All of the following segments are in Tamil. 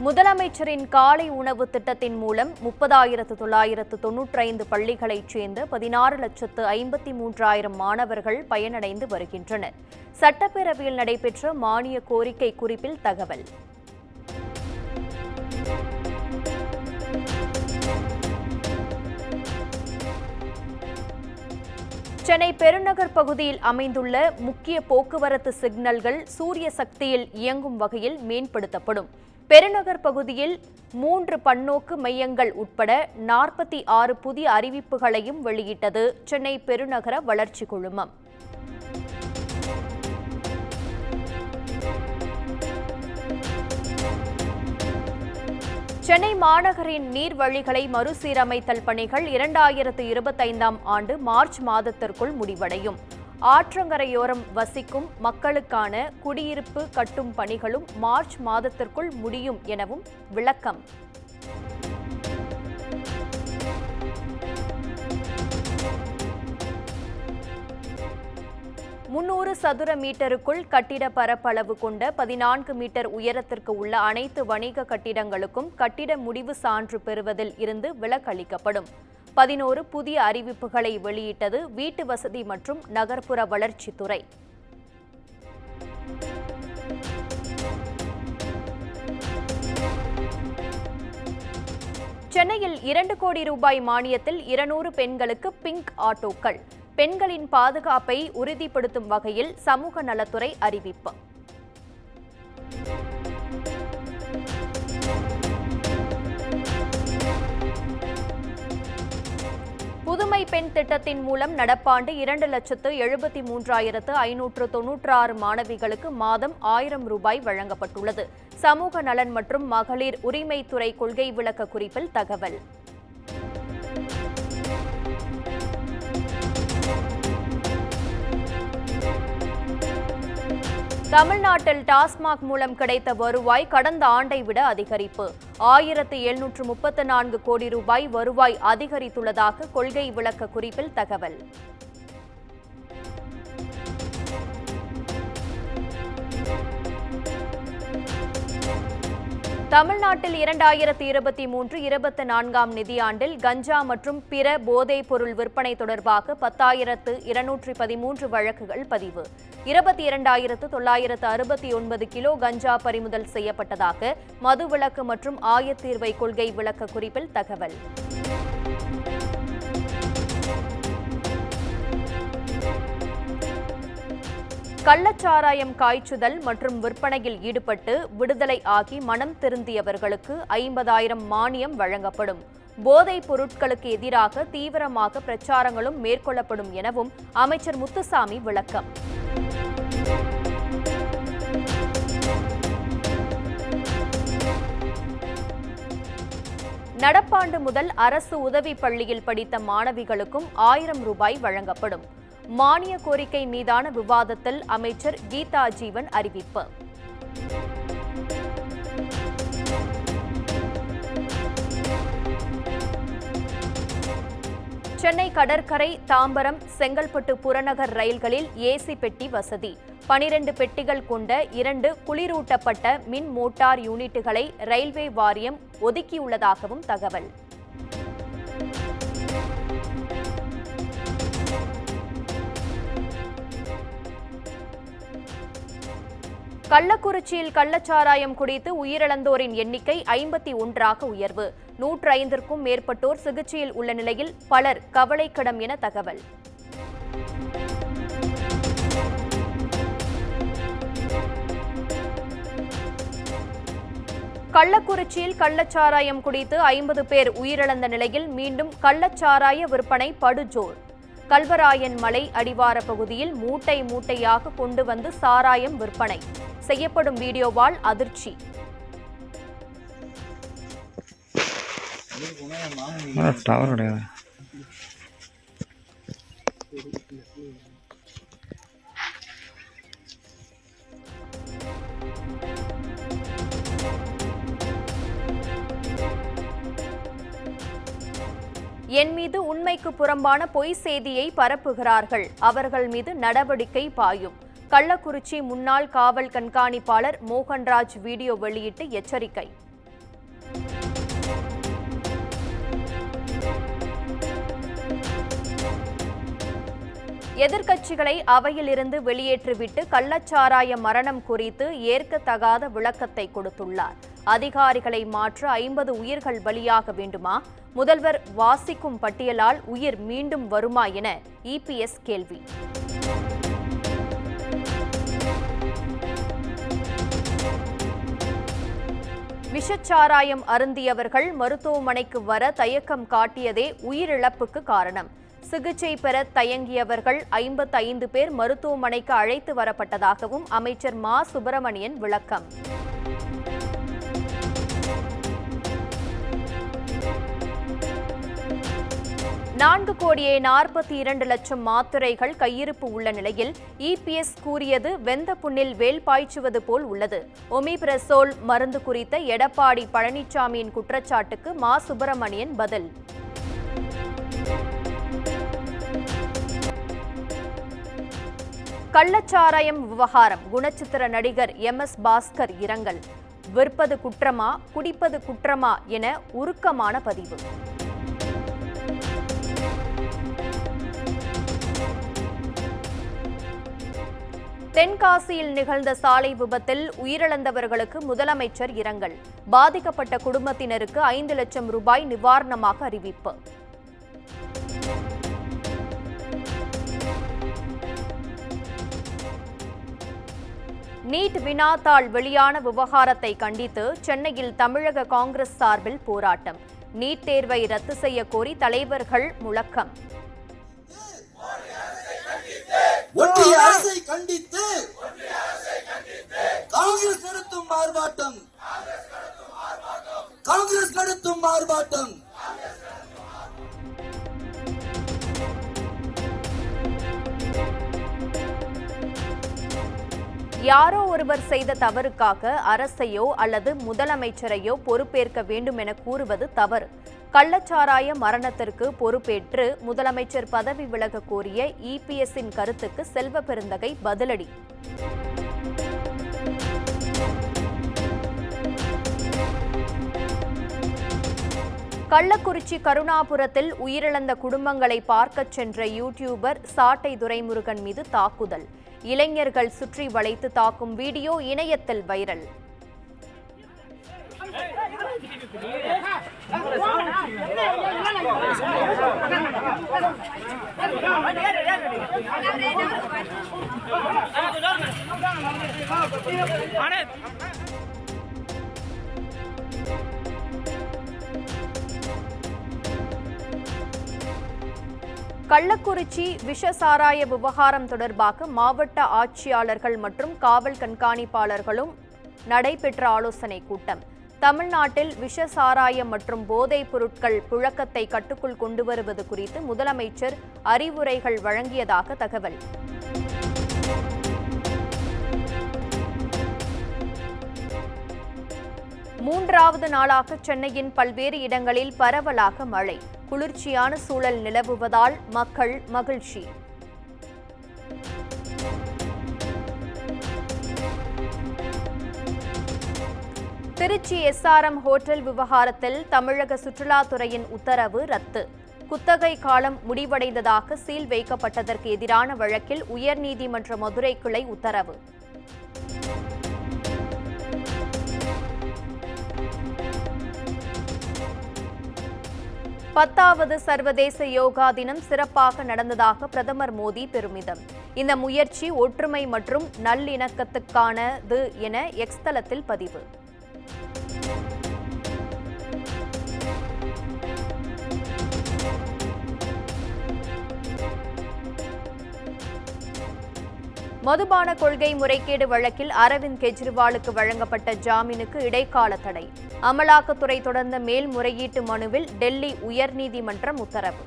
முதலமைச்சரின் காலை உணவு திட்டத்தின் மூலம் 30,995 பள்ளிகளைச் சேர்ந்த 16,53,000 மாணவர்கள் பயனடைந்து வருகின்றனர். சட்டப்பேரவையில் நடைபெற்ற மானிய கோரிக்கை குறிப்பில் தகவல். சென்னை பெருநகர் பகுதியில் அமைந்துள்ள முக்கிய போக்குவரத்து சிக்னல்கள் சூரிய சக்தியில் இயங்கும் வகையில் மேம்படுத்தப்படும். பெருநகர் பகுதியில் 3 பன்னோக்கு மையங்கள் உட்பட 46 புதிய அறிவிப்புகளையும் வெளியிட்டது சென்னை பெருநகர வளர்ச்சி குழுமம். சென்னை மாநகரின் நீர்வழிகளை மறுசீரமைத்தல் பணிகள் 2025ஆம் ஆண்டு மார்ச் மாதத்திற்குள் முடிவடையும். ஆற்றங்கரையோரம் வசிக்கும் மக்களுக்கான குடியிருப்பு கட்டும் பணிகளும் மார்ச் மாதத்திற்குள் முடியும் எனவும் விளக்கம். முன்னூறு சதுர மீட்டருக்குள் கட்டிட பரப்பளவு கொண்ட 14 மீட்டர் உயரத்திற்கு உள்ள அனைத்து வணிக கட்டிடங்களுக்கும் கட்டிட முடிவு சான்று பெறுவதில் இருந்து விலக்களிக்கப்படும். 11 புதிய அறிவிப்புகளை வெளியிட்டது வீட்டு வசதி மற்றும் நகர்ப்புற வளர்ச்சித்துறை. சென்னையில் 2 கோடி ரூபாய் மானியத்தில் 200 பெண்களுக்கு பிங்க் ஆட்டோக்கள். பெண்களின் பாதுகாப்பை உறுதிப்படுத்தும் வகையில் சமூக நலத்துறை அறிவிப்பு. புதுமை பெண் திட்டத்தின் மூலம் நடப்பாண்டு 2,73,596 மாணவிகளுக்கு மாதம் 1000 ரூபாய் வழங்கப்பட்டுள்ளது. சமூக நலன் மற்றும் மகளிர் உரிமைத்துறை கொள்கை விளக்க குறிப்பில் தகவல். தமிழ்நாட்டில் டாஸ்மாக் மூலம் கிடைத்த வருவாய் கடந்த ஆண்டை விட அதிகரிப்பு. 1,734 கோடி ரூபாய் வருவாய் அதிகரித்துள்ளதாக கொள்கை விளக்க குறிப்பில் தகவல். தமிழ்நாட்டில் 2023-24ஆம் நிதியாண்டில் கஞ்சா மற்றும் பிற போதைப் பொருள் விற்பனை தொடர்பாக 10,213 வழக்குகள் பதிவு. 22,969 கிலோ கஞ்சா பறிமுதல் செய்யப்பட்டதாக மதுவிலக்கு மற்றும் ஆயத்தீர்வை கொள்கை விளக்க குறிப்பில் தகவல். கள்ளச்சாராயம் காய்ச்சுதல் மற்றும் விற்பனையில் ஈடுபட்டு விடுதலை ஆகி மனம் திருந்தியவர்களுக்கு 50,000 மானியம் வழங்கப்படும். போதைப் பொருட்களுக்கு எதிராக தீவிரமாக பிரச்சாரங்களும் மேற்கொள்ளப்படும் எனவும் அமைச்சர் முத்துசாமி விளக்கம். நடப்பாண்டு முதல் அரசு உதவி பள்ளியில் படித்த மாணவிகளுக்கும் 1000 ரூபாய் வழங்கப்படும். மானிய கோரிக்கை மீதான விவாதத்தில் அமைச்சர் கீதா ஜீவன் அறிவிப்பு. சென்னை கடற்கரை, தாம்பரம், செங்கல்பட்டு புறநகர் ரயில்களில் ஏசி பெட்டி வசதி. 12 பெட்டிகள் கொண்ட 2 குளிரூட்டப்பட்ட மின் மோட்டார் யூனிட்டுகளை ரயில்வே வாரியம் ஒதுக்கியுள்ளதாகவும் தகவல். கள்ளக்குறிச்சியில் கள்ளச்சாராயம் குடித்து உயிரிழந்தோரின் எண்ணிக்கை 51ஆக உயர்வு. 105க்கும் மேற்பட்டோர் சிகிச்சையில் உள்ள நிலையில் பலர் கவலைக்கிடம் என தகவல். கள்ளக்குறிச்சியில் கள்ளச்சாராயம் குடித்து 50 பேர் உயிரிழந்த நிலையில் மீண்டும் கள்ளச்சாராய விற்பனை படுஜோர். கல்வராயன் மலை அடிவார பகுதியில் மூட்டை மூட்டையாக கொண்டு வந்து சாராயம் விற்பனை செய்யப்படும் வீடியோவால் அதிர்ச்சி. என் மீது உண்மைக்கு புறம்பான பொய் செய்தியை பரப்புகிறார்கள், அவர்கள் மீது நடவடிக்கை பாயும். கள்ளக்குறிச்சி முன்னாள் காவல் கண்காணிப்பாளர் மோகன்ராஜ் வீடியோ வெளியிட்டு எச்சரிக்கை. எதிர்க்கட்சிகளை அவையிலிருந்து வெளியேற்றிவிட்டு கள்ளச்சாராய மரணம் குறித்து ஏற்கத்தகாத விளக்கத்தை கொடுத்துள்ளார். அதிகாரிகளை மாற்ற 50 உயிர்கள் பலியாக வேண்டுமா? முதல்வர் வாசிக்கும் பட்டியலால் உயிர் மீண்டும் வருமா என இபிஎஸ் கேள்வி. விஷச்சாராயம் அருந்தியவர்கள் மருத்துவமனைக்கு வர தயக்கம் காட்டியதே உயிரிழப்புக்கு காரணம். சிகிச்சை பெற தயங்கியவர்கள் 55 பேர் மருத்துவமனைக்கு அழைத்து வரப்பட்டதாகவும் அமைச்சர் மா. சுப்பிரமணியன் விளக்கம். $4,42,00,000 மாத்திரைகள் கையிருப்பு உள்ள நிலையில் இபிஎஸ் கூறியது வெந்த புண்ணில் வேல் பாய்ச்சுவது போல் உள்ளது. ஒமிபிரசோல் மருந்து குறித்த எடப்பாடி பழனிசாமியின் குற்றச்சாட்டுக்கு மா. சுப்பிரமணியன் பதில். கள்ளச்சாராயம் விவகாரம் குணச்சித்திர நடிகர் MS பாஸ்கர் இரங்கல். விற்பது குற்றமா குடிப்பது குற்றமா என உருக்கமான பதிவு. தென்காசியில் நிகழ்ந்த சாலை விபத்தில் உயிரிழந்தவர்களுக்கு முதலமைச்சர் இரங்கல். பாதிக்கப்பட்ட குடும்பத்தினருக்கு 5 லட்சம் ரூபாய் நிவாரணமாக அறிவிப்பு. நீட் வினாத்தாள் வெளியான விவகாரத்தை கண்டித்து சென்னையில் தமிழக காங்கிரஸ் சார்பில் போராட்டம். நீட் தேர்வை ரத்து செய்ய கோரி தலைவர்கள் முழக்கம். ஒன்றிய அரசை கண்டித்து காங்கிரஸ் நடத்தும் ஆர்ப்பாட்டம். காங்கிரஸ் நடத்தும் ஆர்ப்பாட்டம். யாரோ ஒருவர் செய்த தவறுக்காக அரசையோ அல்லது முதலமைச்சரையோ பொறுப்பேற்க வேண்டும் என கூறுவது தவறு. கள்ளச்சாராய மரணத்திற்கு பொறுப்பேற்று முதலமைச்சர் பதவி விலக கோரிய இபிஎஸ்ஸின் கருத்துக்கு செல்வ பெருந்தகை பதிலடி. கள்ளக்குறிச்சி கருணாபுரத்தில் உயிரிழந்த குடும்பங்களை பார்க்கச் சென்ற யூடியூபர் சாட்டை துரைமுருகன் மீது தாக்குதல். இளைஞர்கள் சுற்றி வளைத்து தாக்கும் வீடியோ இணையத்தில் வைரல். கள்ளக்குறிச்சி விஷசாராய விவகாரம் தொடர்பாக மாவட்ட ஆட்சியாளர்கள் மற்றும் காவல் கண்காணிப்பாளர்களும் நடைபெற்ற ஆலோசனைக் கூட்டம். தமிழ்நாட்டில் விஷசாராயம் மற்றும் போதைப் பொருட்கள் புழக்கத்தை கட்டுக்குள் கொண்டு வருவது குறித்து முதலமைச்சர் அறிவுரைகள் வழங்கியதாக தகவல். மூன்றாவது நாளாக சென்னையின் பல்வேறு இடங்களில் பரவலாக மழை. குளிர்ச்சியான சூழல் நிலவுவதால் மக்கள் மகிழ்ச்சி. திருச்சி SRM ஹோட்டல் விவகாரத்தில் தமிழக சுற்றுலாத்துறையின் உத்தரவு ரத்து. குத்தகை காலம் முடிவடைந்ததாக சீல் வைக்கப்பட்டதற்கு எதிரான வழக்கில் உயர்நீதிமன்ற மதுரை கிளை உத்தரவு. பத்தாவது சர்வதேச யோகா தினம் சிறப்பாக நடந்ததாக பிரதமர் மோடி பெருமிதம். இந்த முயற்சி ஒற்றுமை மற்றும் நல்லிணக்கத்துக்கானது என எக்ஸ் தளத்தில் பதிவு. மதுபான கொள்கை முறைகேடு வழக்கில் அரவிந்த் கெஜ்ரிவாலுக்கு வழங்கப்பட்ட ஜாமீனுக்கு இடைக்கால தடை. அமலாக்கத்துறை தொடர்ந்த மேல்முறையீட்டு மனுவில் டெல்லி உயர்நீதிமன்றம் உத்தரவு.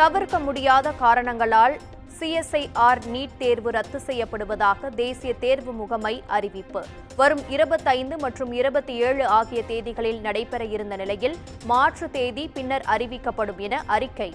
தவிர்க்க முடியாத காரணங்களால் CSIR நீட் தேர்வு ரத்து செய்யப்படுவதாக தேசிய தேர்வு முகமை அறிவிப்பு. வரும் 25 மற்றும் 27 ஆகிய தேதிகளில் நடைபெற இருந்த நிலையில் மாற்று தேதி பின்னர் அறிவிக்கப்படும் என அறிக்கை.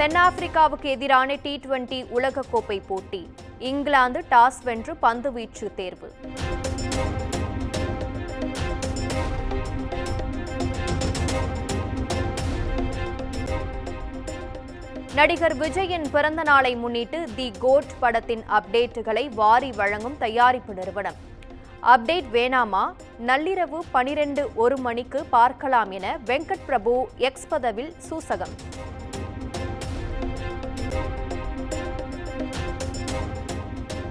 தென்னாப்பிரிக்காவுக்கு எதிரான T20 உலகக்கோப்பை போட்டி. இங்கிலாந்து டாஸ் வென்று பந்து வீச்சு தேர்வு. நடிகர் விஜயின் பிறந்த நாளை முன்னிட்டு தி கோட் படத்தின் அப்டேட்டுகளை வாரி வழங்கும் தயாரிப்பு நிறுவனம். அப்டேட் வேணாமா? நள்ளிரவு 12:01 மணிக்கு பார்க்கலாம் என வெங்கட் பிரபு எக்ஸ் பதிவில் சூசகம்.